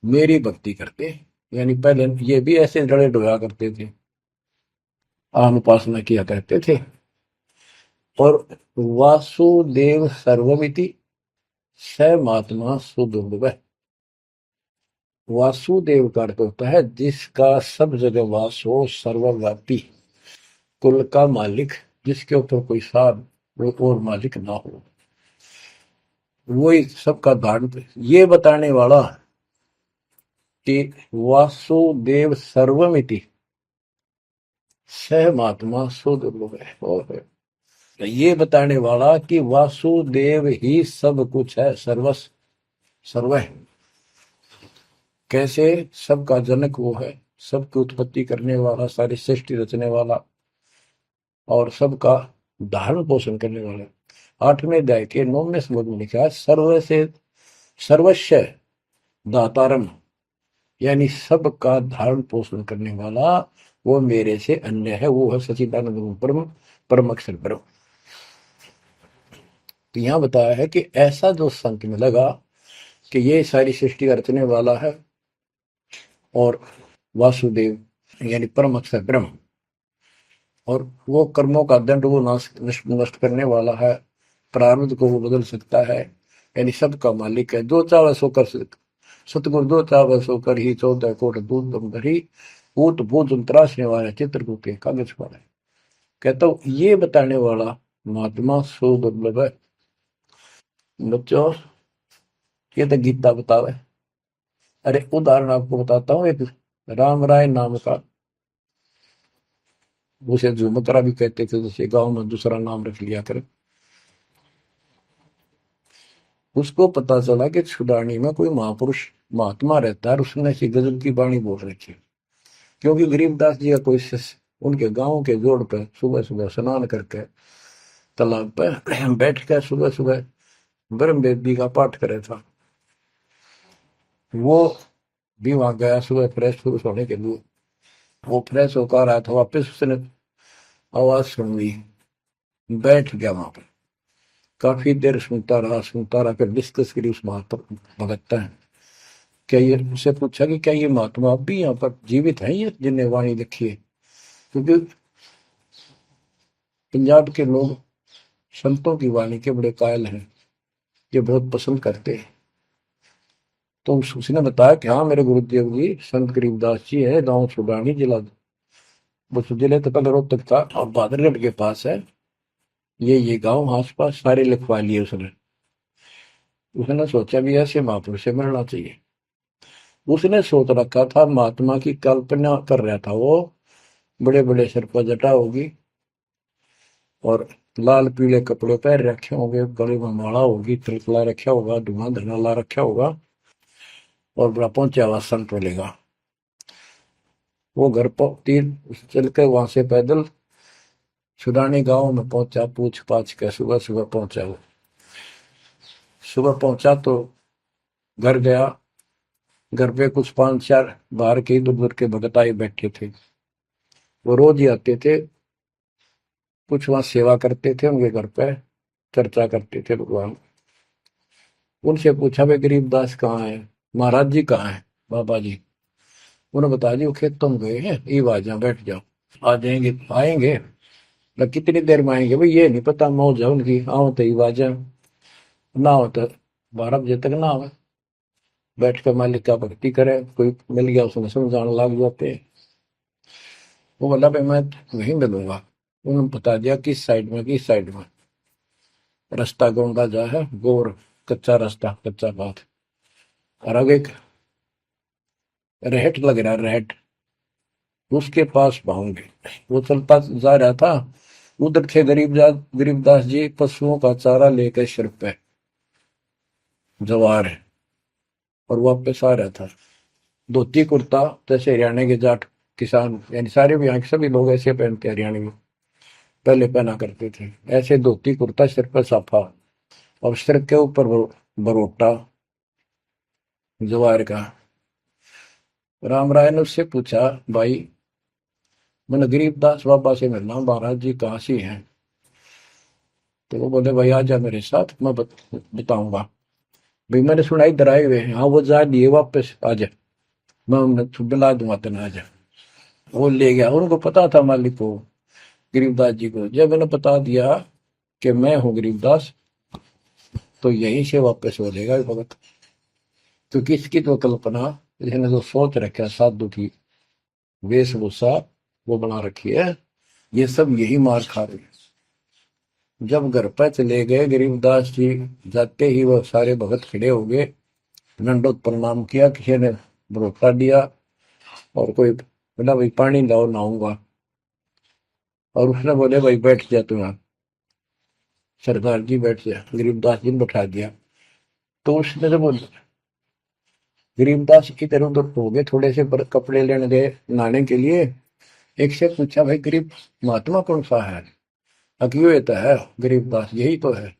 मेरी भक्ति करते, यानी पहले ये भी ऐसे डरे डोया करते थे, आम उपासना किया करते थे। और वासुदेव सर्वमिति स महात्मा सुदुर्लभ। वासुदेव का अर्थ होता है जिसका सब जगह वास हो, सर्वव्यापी, कुल का मालिक, जिसके ऊपर कोई साथ और मालिक ना हो, वही सबका धारण। ये बताने वाला कि वासुदेव सर्वमिति सह महात्मा सुदुर्लभ है। और ये बताने वाला कि वासुदेव ही सब कुछ है, सर्वस्व सर्व है। कैसे? सबका जनक वो है, सबकी उत्पत्ति करने वाला, सारी सृष्टि रचने वाला, और सबका धारण पोषण करने वाला। 8वें अध्याय के 9वें श्लोक में लिखा है सर्व से सर्वस्व दातारम, यानी सबका धारण पोषण करने वाला वो मेरे से अन्य है, वो है सच्चिदानंद परम परम अक्षर ब्रह्म। तो यहां बताया है कि ऐसा जो संत में लगा कि ये सारी सृष्टि रचने वाला है, और वासुदेव यानी परम अक्षर ब्रह्म, और वो कर्मों का दंड वो नष्ट करने वाला है, प्रारब्ध को वो बदल सकता है, यानी सबका मालिक है, जो चाहे सो कर सतगुरु दो चावल सो कर ही 14 कोट दूध तुम धरी ऊत भूत त्रासने वाला चित्रकूट के कागज पर है। कहता हूँ ये बताने वाला महात्मा सो दुर्लभ है। बच्चों ये तो गीता बतावे। अरे उदाहरण आपको बताता हूँ एक राम राय नाम का, उसे झुमकरा भी कहते थे, जैसे गांव में दूसरा नाम रख लिया कर। उसको पता चला कि छुडानी में कोई महापुरुष महात्मा रहता है, उसने ऐसी गजब की वाणी बोल रखी। क्योंकि गरीबदास जी का कोई शिष्य उनके गांव के जोड़ पे सुबह सुबह स्नान करके तालाब पे बैठ कर सुबह सुबह ब्रह्म वेदी का पाठ करे था। वो भी वहां गया सुबह फ्रेश फ्रूश होने के लिए। वो फ्रेश होकर आया था, वापिस उसने आवाज सुन ली, बैठ गया वहां पर। काफी देर सुनता रहा, फिर डिस्कस करी उस महात्मा भगत है। क्या ये उससे पूछा कि क्या ये महात्मा अब भी यहाँ पर जीवित है, ये जिन्हें वाणी लिखी है? क्योंकि पंजाब के लोग संतों की वाणी के बड़े कायल हैं, ये बहुत पसंद करते हैं। तो उसने बताया कि हाँ मेरे गुरुदेव जी संत गरीबदास जी है, गांव छुडानी जिला, वो जिले तो कल रोहतक था और बादरगढ़ के पास है। ये गांव आस पास सारे लिखवा लिए उसने। उसने सोचा भी ऐसे महापुरुष से मिलना चाहिए। उसने सोच रखा था महात्मा की कल्पना कर रहा था वो, बड़े बड़े सिर पर जटा होगी और लाल पीले कपड़े पहन रखे होंगे, गले में माला होगी, तिलक रखा होगा, धुआं धना ला रखा होगा और बड़ा पहुंचा हुआ संत मिलेगा। वो घर पर तीन चल के वहां से पैदल छुडानी गांव में पहुंचा, पूछ पाछ के सुबह सुबह पहुंचा। वो सुबह पहुंचा तो घर गया। घर पे कुछ 5-4 बाहर के इधर उधर के भगत आए बैठे थे। वो रोज ही आते थे, कुछ वहां सेवा करते थे, उनके घर पे चर्चा करते थे भगवान। उनसे पूछा भाई गरीबदास कहाँ है, महाराज जी कहाँ है, बाबा जी? उन्होंने बताया जी वो खेतों में गए हैं, ये आ जाओ बैठ जाओ। आ जाएंगे, आएंगे ना, कितनी देर में आएंगे भाई ये नहीं पता, मौज है उनकी, आओ तो ही आ जाए, ना हो तो 12 बजे तक ना आवे। बैठ कर मालिक का भक्ति करे, कोई मिल गया उसने समझाने लग जाते। वो बोला भाई मैं वहीं मिलूंगा। उन्होंने बता दिया किस साइड में, किस साइड में। रास्ता गोंडा जा है, गोर कच्चा रास्ता, कच्चा बात। और आगे एक रहट लग रहा है, रहट, उसके पास पहुंचे। वो चलता जा रहा था, उधर थे गरीबदास जी पशुओं का चारा लेकर सिर पे जवार है और वापस आ रहा था। धोती कुर्ता जैसे हरियाणा के जाट किसान, यानी सारे भी यहाँ के सभी लोग ऐसे पहनते हैं, हरियाणा में पहले पहना करते थे ऐसे धोती कुर्ता, सिर पर साफा और सिर के ऊपर बरोटा जवार का। राम राय ने उससे पूछा भाई मैंने गरीबदास बाबा से मिलना, महाराज जी कहाँ से हैं? तो वो बोले भाई आ जा मेरे साथ, मैं बताऊंगा। भाई मैंने सुना इधर आए हुए हैं, हाँ वो जा दिए वापस, आ जा, मैं उन्हें दिला दूंगा तेना, आ जा। वो ले गया। उनको पता था मालिक को, गरीबदास जी को। जब मैंने बता दिया कि मैं हूँ गरीबदास, तो यहीं से वापस हो जाएगा भगत। क्योंकि इसकी तो कल्पना, इसने जो सोच रखा है साधु की वेशभूषा वो बना रखी है, ये सब यही मार खा रहे हैं। जब घर पर चले गए गरीबदास जी, जाते ही वो सारे भगत खड़े हो गए, दंडोत प्रणाम किया, किसी ने भरोसा दिया और कोई बोला भाई पानी लाओ नहाऊंगा, और उसने बोले भाई बैठ जा तू यहाँ, सरदार जी बैठ जा। गरीबदास जी ने बैठा दिया। तो उसने जब गरीबदास इधर उधर हो गए, थोड़े से कपड़े लेने गए नहाने के लिए, एक से पूछा भाई गरीब महात्मा कौन सा है? अकियो ये तो है गरीबदास, यही तो है।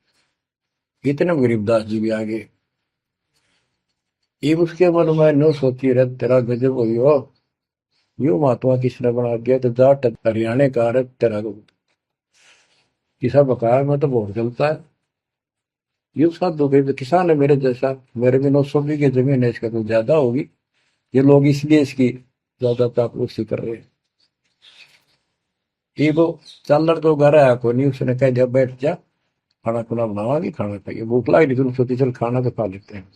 इतने में गरीबदास जी भी आ गए। ये उसके मन में नो सोची रहे तेरा गजब हुई हो, यू महात्मा किसने बना दिया, तो जाट हरियाणा का रहे तेरा किसा बकाया में तो बहुत चलता है। ये साधु भाई किसान है मेरे जैसा, मेरे भी 900 बीघे जमीन है, इसका तो ज्यादा होगी, ये लोग इसलिए इसकी ज्यादा चापलूसी कर रहे हैं। ये वो चल तो घर आया को नहीं, उसने कह दिया बैठ जा, खाना खुना बनावागी, खाना खाइए, भूख लगी थी, सोची चल खाना तो खा लेते हैं।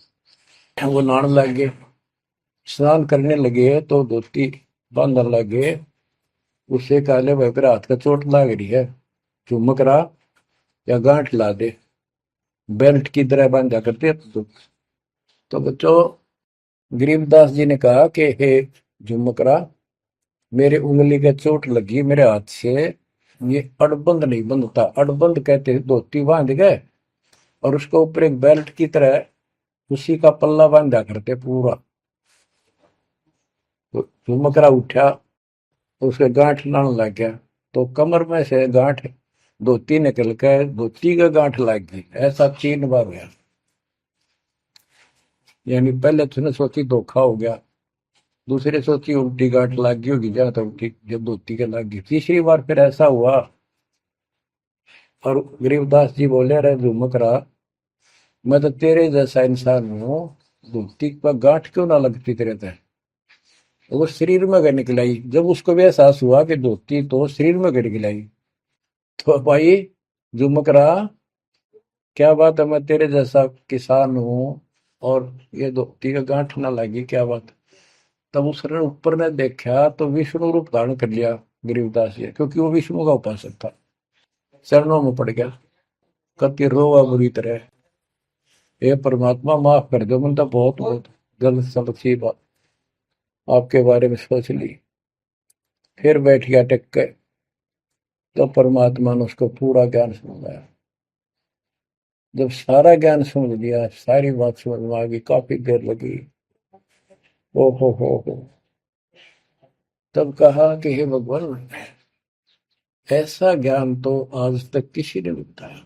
वो नहाने लग गए, स्नान करने लगे तो धोती बांधने लगे। उससे कहले भाई फिर हाथ का चोट लग रही है, चुमक रहा या गांठ ला दे, बेल्ट की तरह बांधा करते। तो बच्चों, गरीबदास जी ने कहा कि हे झुमकरा, मेरे उंगली के चोट लगी मेरे हाथ से, ये अड़बंद नहीं बंधता। अड़बंद कहते धोती बांध गए और उसके ऊपर एक बेल्ट की तरह उसी का पल्ला बांधा करते पूरा। तो झुमकरा उठा, उसके गांठ लाने लग गया, तो कमर में से गांठ धोती निकल कर धोती का गांठ लग गई। ऐसा 3 बार गया। यानी पहले तूने सोची धोखा हो गया, दूसरे सोची उल्टी गांठ लग गई होगी, जहां तक उल्टी जब धोती के लग गई, तीसरी बार फिर ऐसा हुआ। और गरीबदास जी बोले, अरे झुमकरा, मैं तो तेरे जैसा इंसान हूँ, धोती पर गांठ क्यों ना लगती तेरे तय। वो शरीर में गए निकलाई। जब उसको भी एहसास हुआ कि धोती तो शरीर में गए निकलाई, तो भाई झुमकरा, क्या बात है, मैं तेरे जैसा किसान हूँ और ये धोती का गांठ ना लगी, क्या बात। तब उसने ऊपर ने देखा तो विष्णु रूप धारण कर लिया गरीबदास जी, क्योंकि वो विष्णु का उपासक था। चरणों में पड़ गया, कति रोवा बुरी तरह, हे परमात्मा माफ कर दो, मैंने तो बहुत बहुत गलत समझी बात आपके बारे में सोच ली। फिर बैठ गया टेक के, तो परमात्मा ने उसको पूरा ज्ञान समझाया। जब सारा ज्ञान समझ लिया, सारी बात समझ में आ गई, काफी देर लगी। ओ हो, तब कहा कि हे भगवान, ऐसा ज्ञान तो आज तक किसी ने नहीं बताया।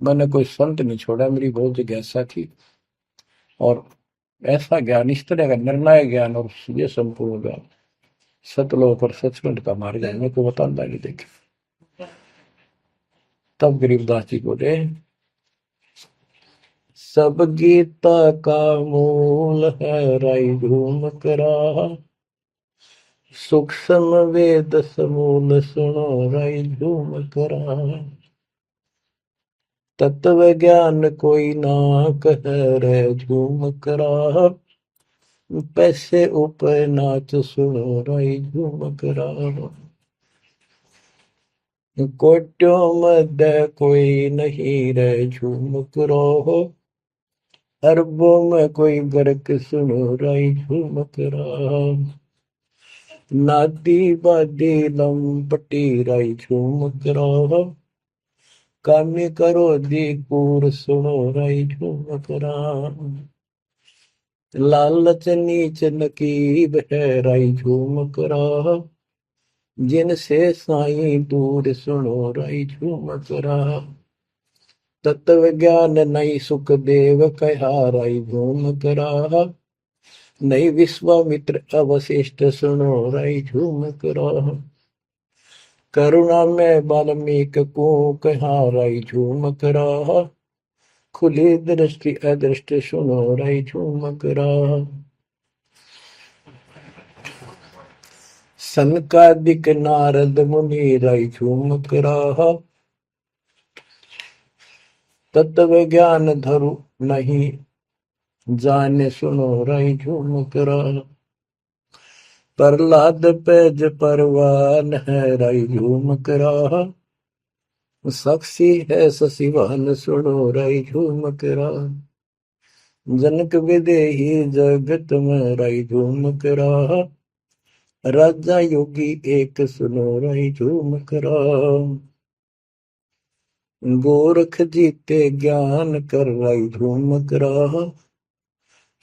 मैंने कोई संत नहीं छोड़ा, मेरी बहुत जिज्ञासा थी, और ऐसा ज्ञान, इस तरह का निर्णायक ज्ञान और ये संपूर्ण ज्ञान, सतलोक और सचखंड का मार्ग मेरे को बताना नहीं देखे। तब गरीबदास जी बोले, सब गीता का मूल है राई झूम करा, सूक्ष्म वेद समूल सुनो राई झूम करा, तत्व ज्ञान कोई ना कह रे झूम करा, पैसे ऊपर नाच सुनो राई झूम करा, कोट्यों मध्य कोई नहीं रे झूम करो, अरबों में कोई गर्क सुनो राई झूम करा, नादी बादी लंपटी राई झूम करा, कामी करो दी कूर सुनो राई झूम करा, लालच नीच नकीब है राई झूम करा, जिनसे साईं दूर सुनो राई झूम करा, तत्व ज्ञान नहीं सुख देव कहा राई झूम करा, नहीं विश्वामित्र अवशिष्ट सुनो राई झूम करा, करुणा में वाल्मीक को कहा राई झूम करा, खुली दृष्टि अदृष्ट सुनो राई झूम करा, सनकादिक नारद मुनि राई झूम करा, तत्व ज्ञान धरु नहीं जाने सुनो राई झूम करा, प्रहलाद पैज परवान है राई झूम करा, साक्षी है शशिवान सुनो राई झूम करा, जनक विदेही जगत में राई झूम करा, राजा योगी एक सुनो राई झूम करा, गोरख जीते ज्ञान कर राई झूम करा,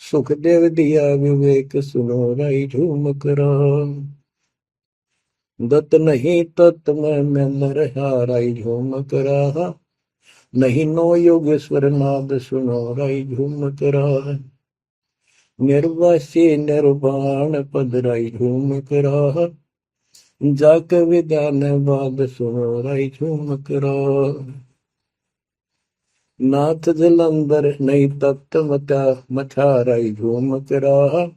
सुखदेव दिया विवेक सुनो राई झूम करा, दत्त नहीं तत् में रहा राई झूम करा, नहीं नो योगेश्वर नाद सुनो राई झूम करा, निर्वासी निर्वाण पद राई झूम करा, जाक विधान बाद सुनो राई झूम करा, नाथ जलंधर नहीं तत्त मथा मथा राई झूम करा,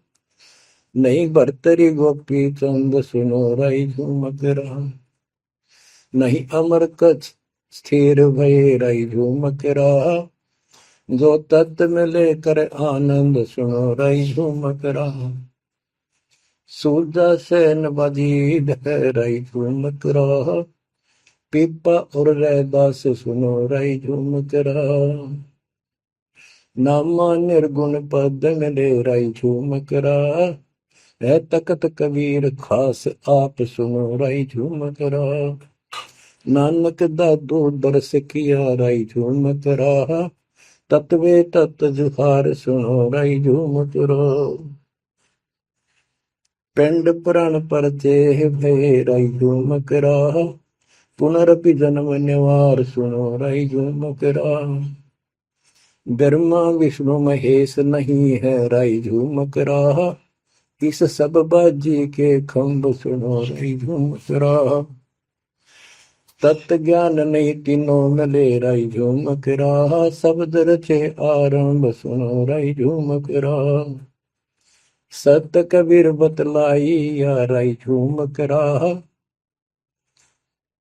नहीं भरतरी गोपी चंद सुनो राई झूम करा, नहीं अमर कच्छ स्थिर भय राई झूम करा, जो तत्त में लेकर आनंद सुनो रही झूमक रहा। सूरजा से नवाजीद है रही झूमक रहा। पीपा और रैदास सुनो रही झूमक रहा। नामा निर्गुण पद में ले रही झूमक रहा। है तकत कबीर खास आप सुनो रही झूमक रहा। नानक दादू दरस किया रही झूमक रहा। तत्वे तत् जुहार सुनो रही झूमक रहा। पिंड पुराण पर देह भय रही झूमक रहा। पुनरपि जन्म निवार सुनो रही झूमक रहा। ब्रह्मा विष्णु महेश नहीं है रही झूमक रहा। इस सब बाजी के खंभ सुनो रही झूमक रहा। तत्व ज्ञान नहीं तीनों मिले रही झूमक रहा। शब्द रचे आरंभ सुनो रही झूमक रहा। सत कबीर बतलाई या रही झूमक रहा।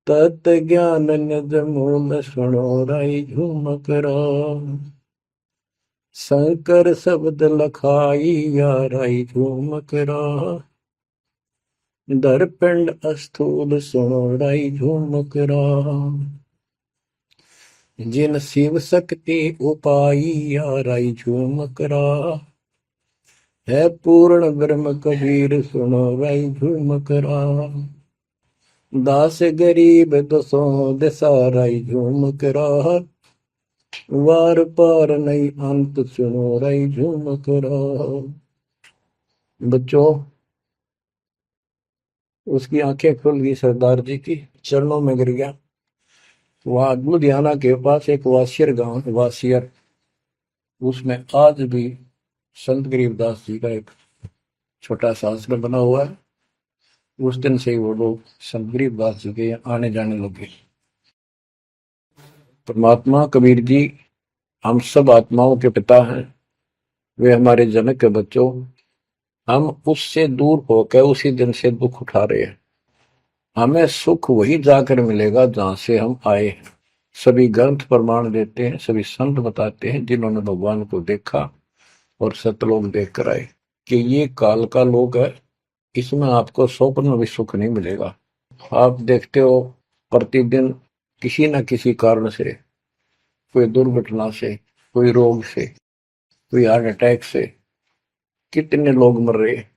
तत् ज्ञान निज मूल सुनो रही झूमक रहा। शंकर शब्द लखाई या रही झूमक रहा। दरपिंड अस्थूल सुनो रही झूमक रहा। जिन शिव शक्ति उपाई या रही झूमक रहा। है पूर्ण ब्रह्म कबीर सुनो रही झूमक रहा। दास गरीब दसों दिशा रही झूमक रहा। वार पार नहीं अंत सुनो रही झूमक रहा। बच्चों, उसकी आंखें खुल गई, सरदार जी की चरणों में गिर गया। वहां लुधियाना के पास एक वासियर गांव है, वासियर, उसमें आज भी संत गरीबदास जी का एक छोटा सा आश्रम बना हुआ है। उस दिन से ही वो लोग संत गरीबदास जी के आने जाने लगे। परमात्मा कबीर जी हम सब आत्माओं के पिता हैं। वे हमारे जनक के बच्चों, हम उससे दूर होकर उसी दिन से दुख उठा रहे हैं। हमें सुख वही जाकर मिलेगा जहां से हम आए हैं। सभी ग्रंथ प्रमाण देते हैं, सभी संत बताते हैं जिन्होंने भगवान को देखा और सतलोक देख कर आए कि ये काल का लोक है, इसमें आपको स्वप्न में भी सुख नहीं मिलेगा। आप देखते हो प्रतिदिन किसी न किसी कारण से, कोई दुर्घटना से, कोई रोग से, कोई हार्ट अटैक से कितने लोग मर रहे हैं।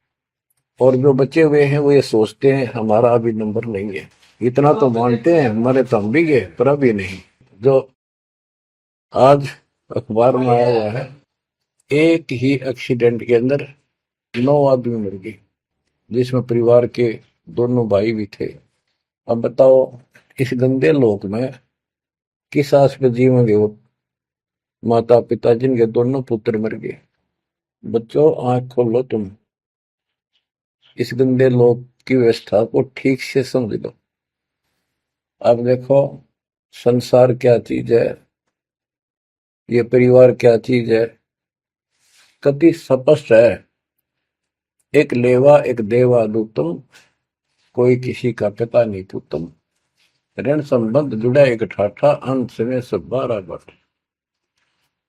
और जो बचे हुए हैं वो ये सोचते हैं हमारा अभी नंबर नहीं है। इतना तो मानते हैं मरे तो हम भी गए, पर अभी नहीं। जो आज अखबार में आया हुआ है, एक ही एक्सीडेंट के अंदर 9 आदमी मर गए, जिसमें परिवार के दोनों भाई भी थे। अब बताओ इस गंदे लोक में किस आस पे जीवेंगे वो माता पिता जिनके दोनों पुत्र मर गए। बच्चों, आंख खोलो, तुम इस गंदे लोक की व्यवस्था को ठीक से समझ लो। अब देखो संसार क्या चीज है, ये परिवार क्या चीज है, कति स्पष्ट है। एक लेवा एक देवा दूतम, कोई किसी का पिता नहीं पुतम। ऋण संबंध जुड़ा एक ठाठा, अंत में सब 12 बट।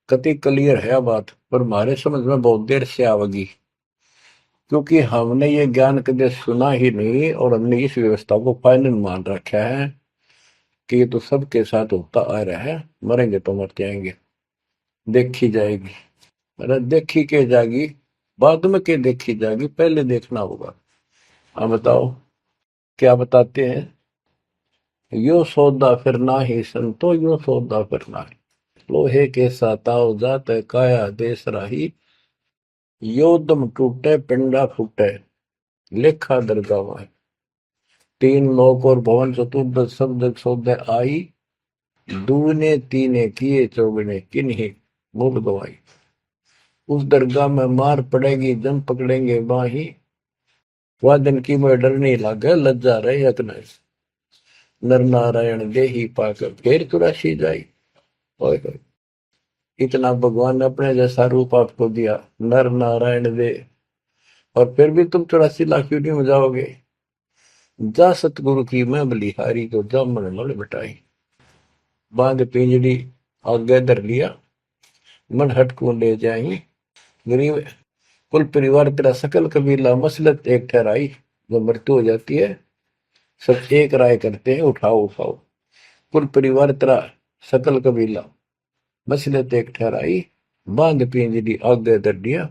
कति क्लियर है बात, पर हमारे समझ में बहुत देर से आवेगी, क्योंकि हमने ये ज्ञान कभी सुना ही नहीं और हमने इस व्यवस्था को फाइनल मान रखा है कि ये तो सबके साथ होता आ रहा है, मरेंगे तो मरते आएंगे, देखी जाएगी। अरे देखी के जाएगी, बाद में के देखी जाएगी, पहले देखना होगा। हाँ बताओ क्या बताते हैं। यो सौदा फिर ना ही संतो, यो सौदा फिर ना ही। लोहे के साताव जात काया देश राही। यो दम टूटे पिंडा फूटे, लेखा दरगावा। 3 लोक और भवन चतुर्दश शब्द सौदे आई। दूने तीने किए चौगने किन्हीं मूल गवाई। उस दरगाह में मार पड़ेगी जम पकड़ेंगे बाही। वादन की में डर नहीं लागे लज्जा रहे अकने। नर नारायण देही पाकर फिर चुरासी जाई। ओए होए, इतना भगवान ने अपने जैसा रूप आपको दिया, नर नारायण दे, और फिर भी तुम 84 लाख क्यों नहीं हो जाओगे। जा सतगुरु की मैं बलिहारी, जो जामन मल बिटाई। बांध पिंजड़ी आगे धर लिया, मन हट को ले जाई। गरीब कुल परिवार तेरा सकल कबीला मसलत एक ठहराई। जब मृत्यु हो जाती है सब एक राय करते हैं, उठाओ उठाओ। कुल परिवार तेरा सकल कबीला मसलत एक ठहराई। बांध पिंजरी आगे दर दिया,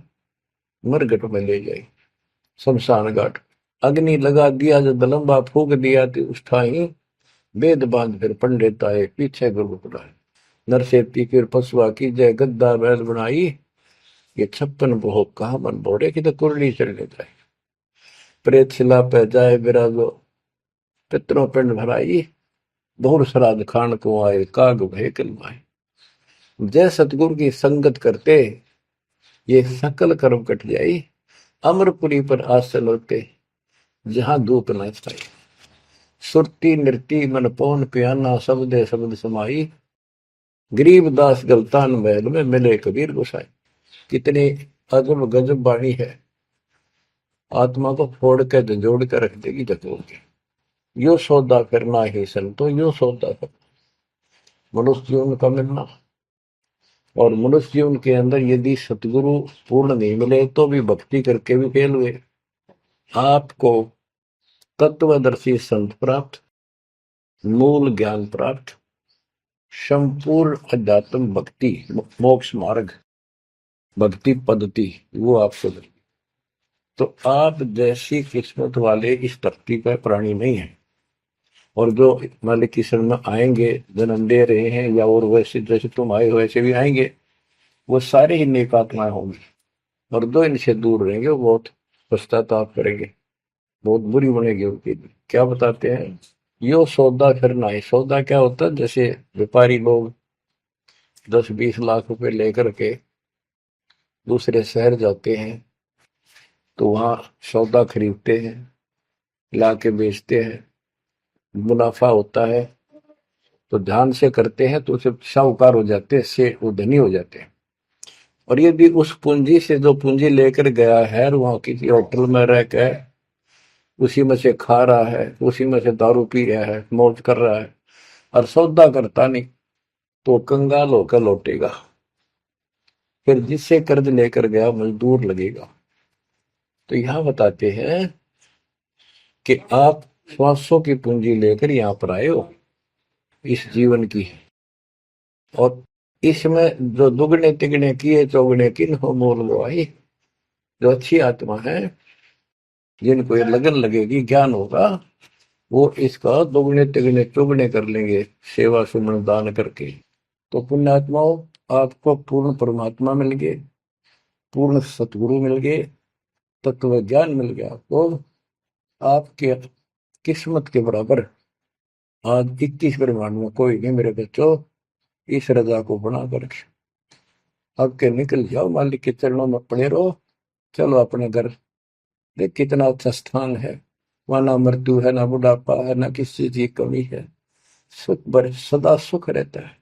मरघट में ले जाई शमशान घाट। अग्नि लगा दिया जब लंबा फूक दिया तो उस ठाई। वेद बांध फिर पंडित आए पीछे गुरु बुलाए। नरसेती फिर पशुआ की जय गद्दा बैल बनाई। ये 56 भोग कहा मन बोरे की तो कुरली चढ़ने जाए। प्रेत शिला पे जाए विराजो, पितरों पिंड भराई। बहुर श्राद्ध खान को आए काग भय कलमाए। जय सतगुरु की संगत करते ये सकल कर्म कट जाई। अमरपुरी पर आसन होते जहां धूप न छाई। सुरती नृती मन पौन पियाना शब्दे शब्द समाई। गरीब दास गलतान महल में मिले कबीर गोसाई। कितनी अजब गजब वाणी है, आत्मा को फोड़ के झंझोड़ के रख देगी जकोड़ के। यो सौदा करना ही संतो, यो सौदा करना मनुष्य जीवन का मिलना। और मनुष्य जीवन के अंदर यदि सतगुरु पूर्ण नहीं मिले तो भी भक्ति करके भी फेल हुए। आपको तत्वदर्शी संत प्राप्त, मूल ज्ञान प्राप्त, संपूर्ण अध्यात्म भक्ति मोक्ष मार्ग भक्ति पद्धति वो आपको मिले। तो आप जैसी किस्मत वाले इस धरती पर प्राणी नहीं है। और जो मालिक की शरण में आएंगे, जन्म दे रहे हैं या और वैसे जैसे तुम आए हो वैसे भी आएंगे, वो सारे ही नेक आत्माएं होंगी। और जो इनसे दूर रहेंगे वो बहुत पश्चाताप करेंगे, बहुत बुरी बनेगी उनकी। क्या बताते हैं, यो सौदा करना है। सौदा क्या होता है, जैसे व्यापारी लोग 10-20 लाख रुपए लेकर के दूसरे शहर जाते हैं तो वहां सौदा खरीदते हैं, ला के बेचते हैं, मुनाफा होता है तो ध्यान से करते हैं तो उसे साहूकार हो जाते हैं, से वो धनी हो जाते हैं। और यदि उस पूंजी से जो पूंजी लेकर गया है वहां किसी होटल में रह के उसी में से खा रहा है, उसी में से दारू पी रहा है, मौज कर रहा है और सौदा करता नहीं, तो कंगाल होकर लौटेगा। फिर जिससे कर्ज लेकर गया मजदूर लगेगा। तो यहां बताते हैं कि आप श्वासों की पूंजी लेकर यहां पर आए हो इस जीवन की, और इसमें जो दुगने तिगने किए चौगने किन हो मोल वो आई। जो अच्छी आत्मा है जिनको ये लगन लगेगी, ज्ञान होगा, वो इसका दोगुने तिगने चौगने कर लेंगे सेवा सुमन दान करके। तो पुण्यात्माओं, आपको पूर्ण परमात्मा मिल गए, पूर्ण सतगुरु मिल गए, तत्व ज्ञान मिल गया। तो आपके किस्मत के बराबर आज 21 ब्रह्मांड में कोई नहीं मेरे बच्चों। इस रजा को बना कर अब के निकल जाओ, मालिक के चरणों में पड़े रहो। चलो अपने घर, देख कितना अच्छा स्थान है। वहां ना मृत्यु है, ना बुढ़ापा है, ना किसी चीज की कमी है। सुख भरे सदा सुख रहता है।